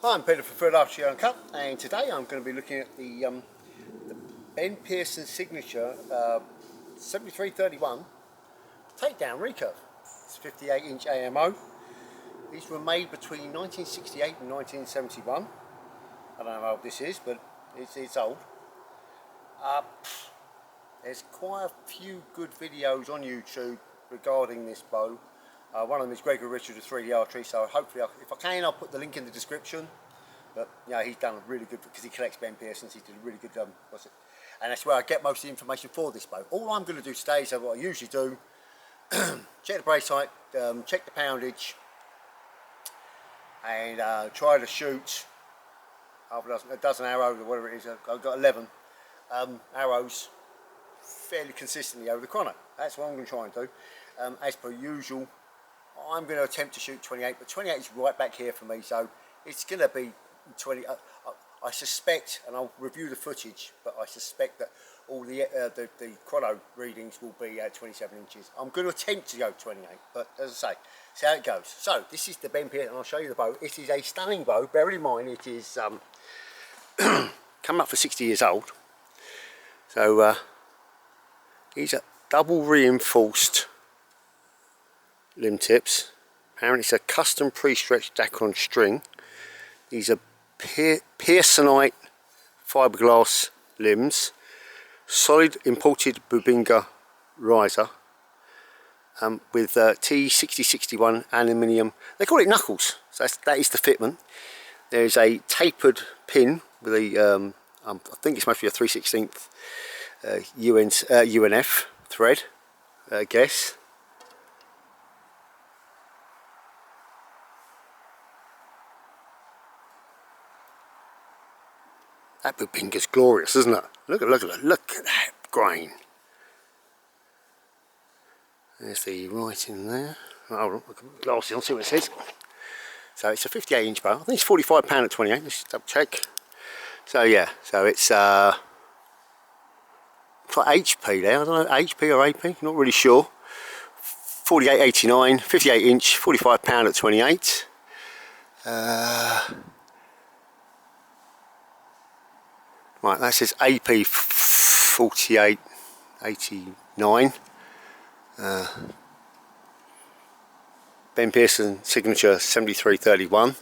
Hi, I'm Peter from FIBREGLASS Uncut, and today I'm going to be looking at the Ben Pearson signature 7331 takedown recurve. It's 58-inch AMO. These were made between 1968 and 1971. I don't know how old this is, but it's old. There's quite a few good videos on YouTube regarding this bow. One of them is Gregory Richards of 3D Archery, so hopefully, if I can, I'll put the link in the description. But yeah, he's done a really good, because he collects Ben Pearsons, he did a really good, and that's where I get most of the information for this bow. All I'm going to do today is what I usually do, check the brace height, check the poundage, and try to shoot a dozen arrows, or whatever it is. I've got 11 arrows fairly consistently over the chrono. That's what I'm going to try and do. As per usual, I'm going to attempt to shoot 28, but 28 is right back here for me, so it's going to be 20. I suspect, and I'll review the footage, but I suspect that all the chrono readings will be at 27 inches. I'm going to attempt to go 28, but as I say, see how it goes. So this is the Ben Pearson, and I'll show you the bow. It is a stunning bow. Bear in mind, it is come up for 60 years old. So these are double reinforced limb tips. Apparently it's a custom pre-stretched DACRON string. These are Pearsonite fiberglass limbs, solid imported BUBINGA riser with T6061 aluminium. They call it knuckles, so that is the fitment. There's a tapered pin with a, I think it's must be a 3/16 UNF thread, I guess. That BUBINGA's glorious, isn't it? Look at that grain. There's the writing there. Hold on, look at the glasses on, see what it says. So it's a 58-inch bow. I think it's £45 at 28. Let's double check. So yeah, so it's like HP there. I don't know, HP or AP. Not really sure. 48.89, 58-inch, £45 at 28. Right, that says AP 48.89. Ben Pearson signature 7331.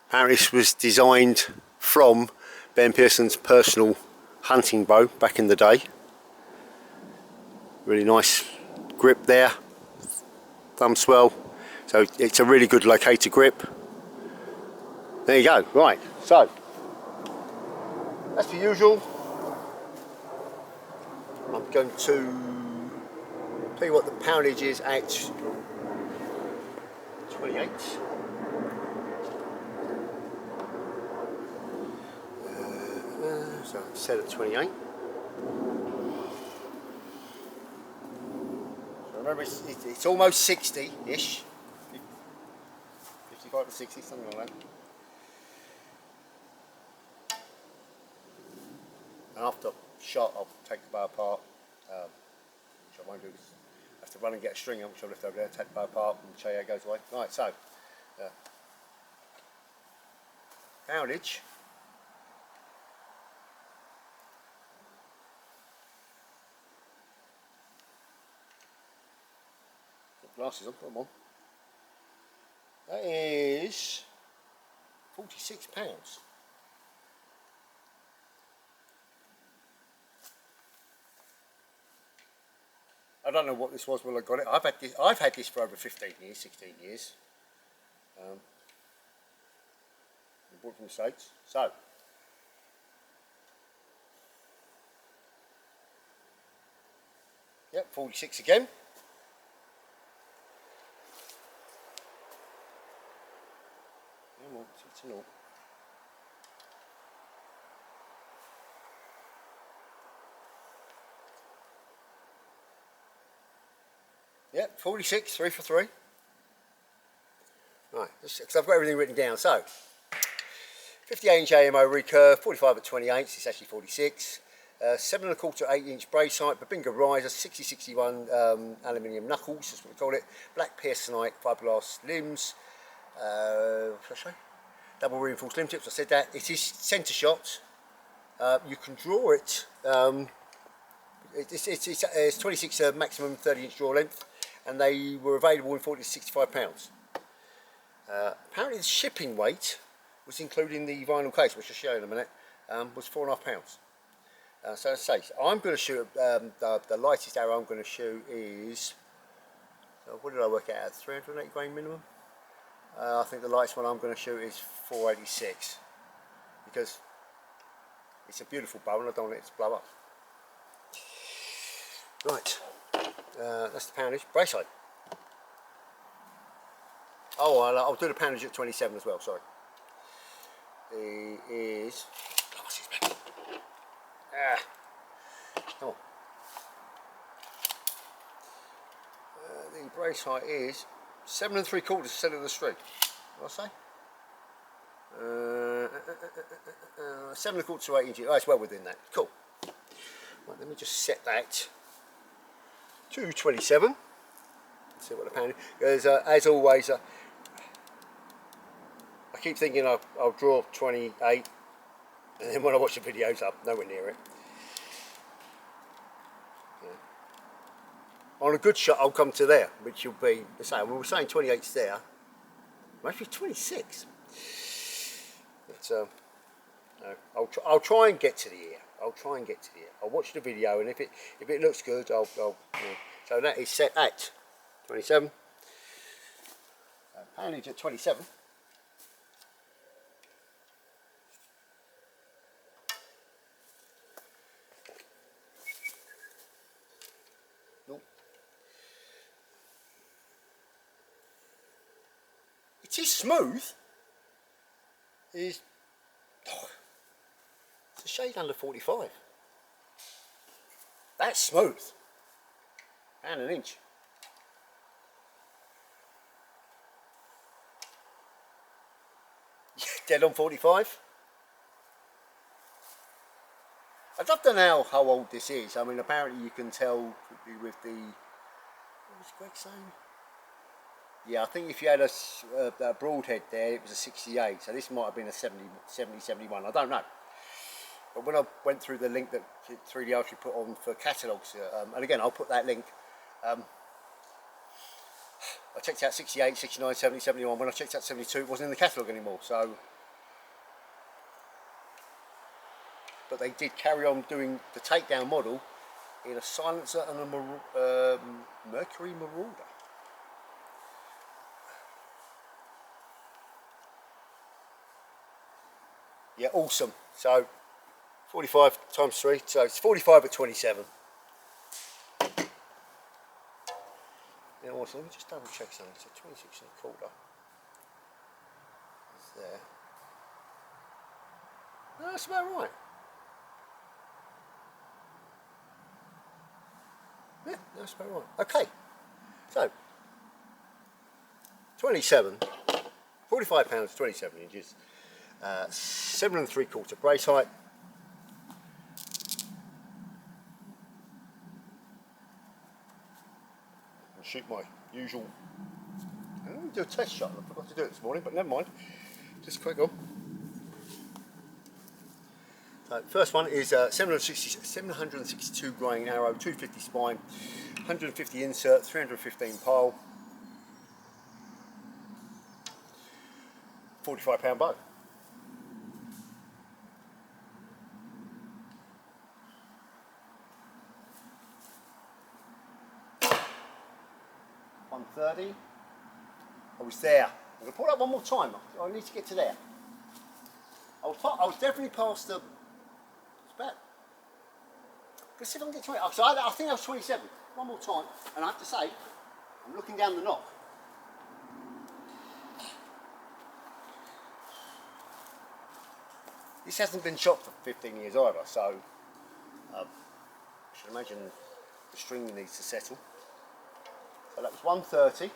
Apparently this was designed from Ben Pearson's personal hunting bow back in the day. Really nice grip there, thumb swell, so it's a really good locator grip. There you go. Right, so as per usual, I'm going to tell you what the poundage is at 28. So it's set at 28. So remember, it's almost 60-ish. 55 to 60, something like that. And after shot, I'll take the bow apart, which I won't do. I have to run and get a string on, which I'll lift over there, take the bow apart and show you how it goes away. Right, so poundage. Got glasses on, put them on. That is £46. I don't know what this was when I got it. I've had this for over 15 years, 16 years. I bought it from the States. So yep, 46 again. Come on, it's a naught. Yep, 46, 3 for 3. Right, because I've got everything written down. So 58-inch AMO recurve, 45 at 28, it's actually 46. 7 1/4 8-inch brace height, BUBINGA riser, 6061 aluminium knuckles, that's what we call it. Black Pearsonite fiberglass limbs. What should I say? double reinforced limb tips. I said that it is CENTRESHOT. You can draw it. It's 26 maximum 30-inch draw length, and they were available in 40 to 65 pounds. Apparently, the shipping weight was including the vinyl case, which I'll show you in a minute, was 4.5 pounds. So as I say, I'm going to shoot the lightest arrow I'm going to shoot is. What did I work out at? 380 grain minimum. I think the lightest one I'm going to shoot is 486 because it's a beautiful bow and I don't want it to blow up. Right, that's the poundage. Brace height. Oh, I'll do the poundage at 27 as well, sorry. It is. Come on. The brace height is 7 3/4 center of the string. What did I say? 7 1/4 to 8 inches. Oh, it's well within that. Cool. Right, let me just set that to 27. Let's see what the pound is. As always, I keep thinking I'll draw 28, and then when I watch the videos, I'm nowhere near it. On a good shot, I'll come to there, which will be the same. We were saying 28's there, maybe 26. But no, I'll try and get to the ear. I'll try and get to the ear. I'll watch the video, and if it looks good, I'll you know. So that is set at 27. Poundage at 27. It is smooth. It's a shade under 45. That's smooth. And an inch. Dead on 45. I don't know how old this is. I mean, apparently you can tell with the. What was Greg saying? Yeah, I think if you had a broadhead there, it was a 68, so this might have been a 70, 71, I don't know. But when I went through the link that 3D Archery put on for catalogues, and again, I'll put that link, I checked out 68, 69, 70, 71, when I checked out 72, it wasn't in the catalogue anymore, so. But they did carry on doing the takedown model in a silencer and a Mercury Marauder. Yeah, awesome. So 45 times 3, so it's 45 at 27. Yeah, awesome. Let me just double check something. So 26 1/4 is there. No, that's about right. Yeah, that's about right. Okay. So 27, 45 pounds, 27 inches. 7 3/4 brace height. And shoot my usual. I'm going to do a test shot. I forgot to do it this morning, but never mind. Just quick on. So first one is 762 grain arrow, 250 spine, 150 insert, 315 pole, 45-pound bow. .130. I was there. I'm going to pull that one more time. I need to get to there. I was definitely past the. It's about. Let's see if I can get to it. So I think I was 27. One more time, and I have to say, I'm looking down the knock. This hasn't been shot for 15 years either, so I should imagine the string needs to settle. So that was 130. It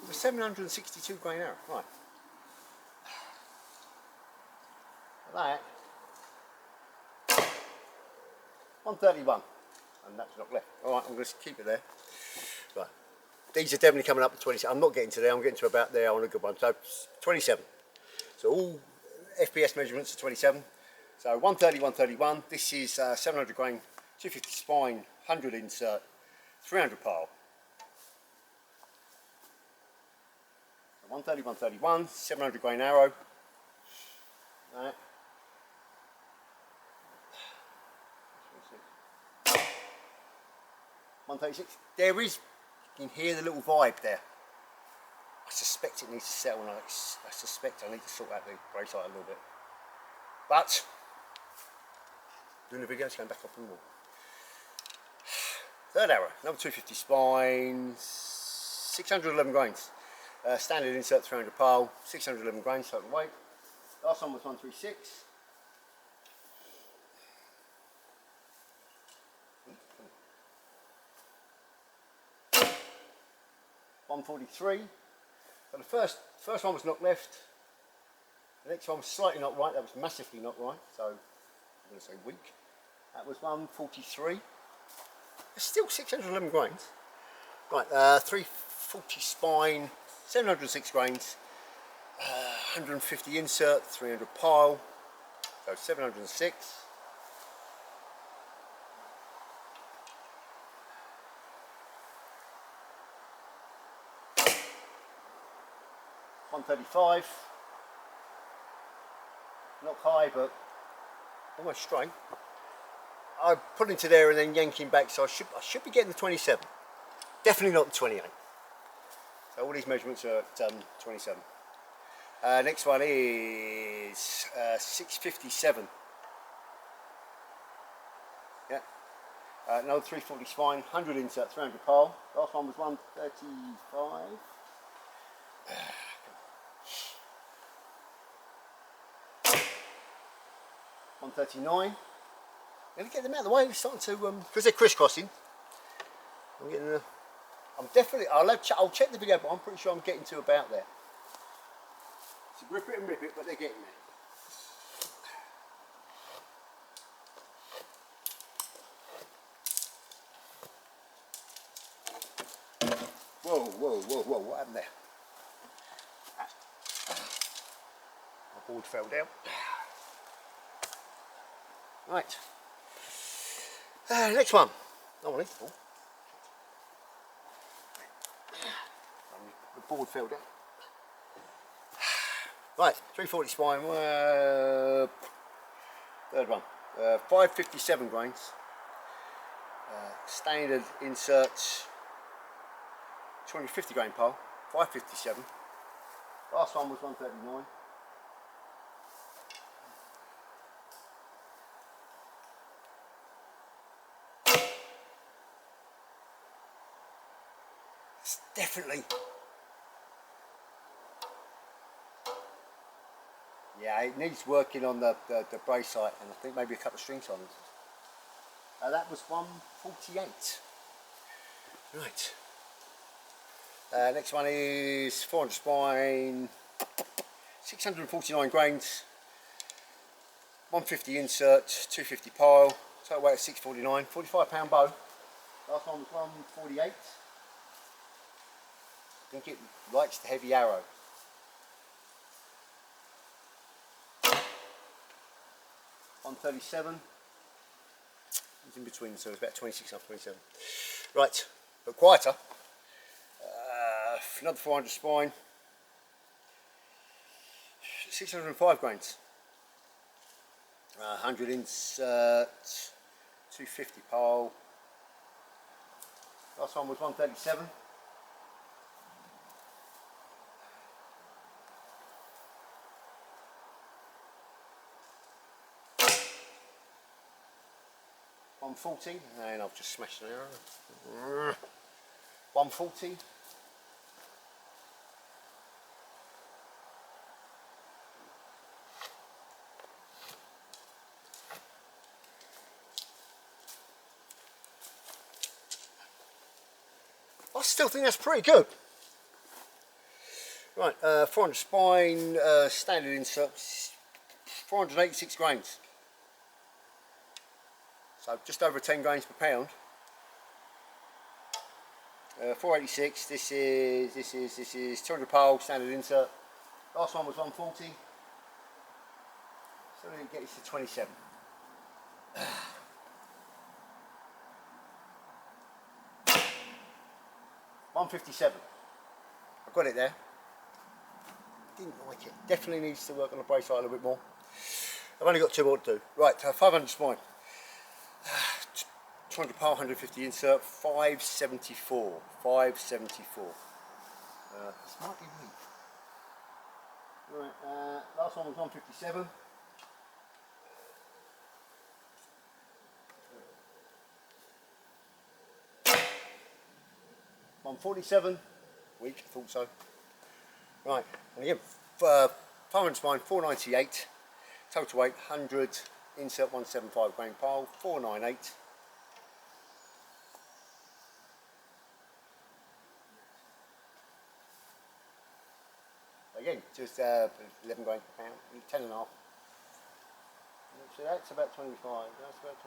was 762 grain arrow, right. That 131, and that's not left. All right, I'm going to keep it there. Right, these are definitely coming up to 27. I'm not getting to there, I'm getting to about there on a good one. So 27. So all FPS measurements are 27. So 130, 131. This is 700 grain, 250 spine, 100 insert, 300 pile. 130, 131, 700 grain arrow. Right. 136. There is, you can hear the little vibe there. I suspect it needs to settle, and I suspect I need to sort out the brace height a little bit. But doing the video, it's going back up and more. Third arrow, number 250 spine, 611 grains. Standard insert 300 pile, 611 grains total weight. Last one was 136. 143. So the first one was knocked left. The next one was slightly knocked right. That was massively knocked right. So I'm going to say weak. That was 143. It's still 611 grains. Right, 340 spine, 706 grains, 150 insert, 300 pile. So 706. 135, not high but almost straight. I put into there and then yanking back, so I should be getting the 27. Definitely not the 28. So all these measurements are at 27. Next one is 657. Yeah. Another 340 spine, 100 insert, 300 pile. Last one was 135. 139. Let me get them out of the way. They're starting to because they're crisscrossing. I'm getting the. I'm definitely. I'll check the video, but I'm pretty sure I'm getting to about there. So grip it and rip it, but they're getting there. Whoa, whoa, whoa, whoa! What happened there? My board fell down. Right. Next one. Oh, well, it's full. The board fell down. Right, 340 spine. Third one. 557 grains. Standard insert. 250 grain pile. 557. Last one was 139. Definitely. Yeah, it needs working on the brace height, and I think maybe a couple of string silences. That was 148. Right. Next one is 400 spine, 649 grains, 150 insert, 250 pile, total weight of 649, 45-pound bow. Last one was 148. I think it likes the heavy arrow. $137. It's in between, so it's about 26 off 27. Right, but quieter. Another 400 spine. 605 grains. 100 insert. 250 pile. Last one was 137. $140, and I've just smashed an arrow. 140. I still think that's pretty good. Right, 400 spine, standard inserts, 486 grains. So just over 10 grains per pound. 486. This is 200 pole standard insert. Last one was 140. So we get this to 27. 157. I've got it there. Didn't like it. Definitely needs to work on the brace light a little bit more. I've only got 2 more to do. Right, 500 spine. 200 pole, 150 insert, 574. 574. This might be weak. Right, last one was 157. $147, weak, I thought so. Right, and again, 500 spine, 498, total weight 100, insert 175 grain pole, 498. Again, just 11 grain per pound, 10 and a half. So that's about 25, that's about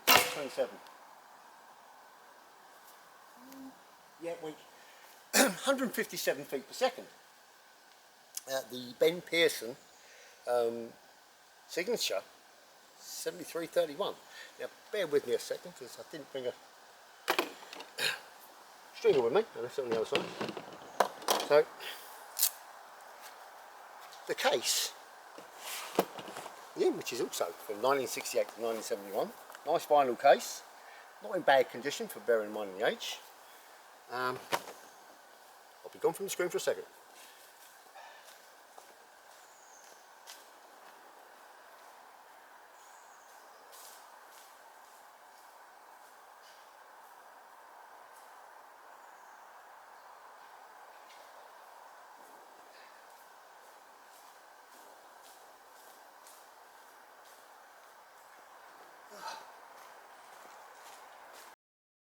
26, 27. Yeah, weak. 157 feet per second. The Ben Pearson signature, 7331. Now, bear with me a second because I didn't bring a stringer with me. I left it on the other side. So, the case, yeah, which is also from 1968 to 1971. Nice vinyl case, not in bad condition for bearing in mind the age. I'll be gone from the screen for a second.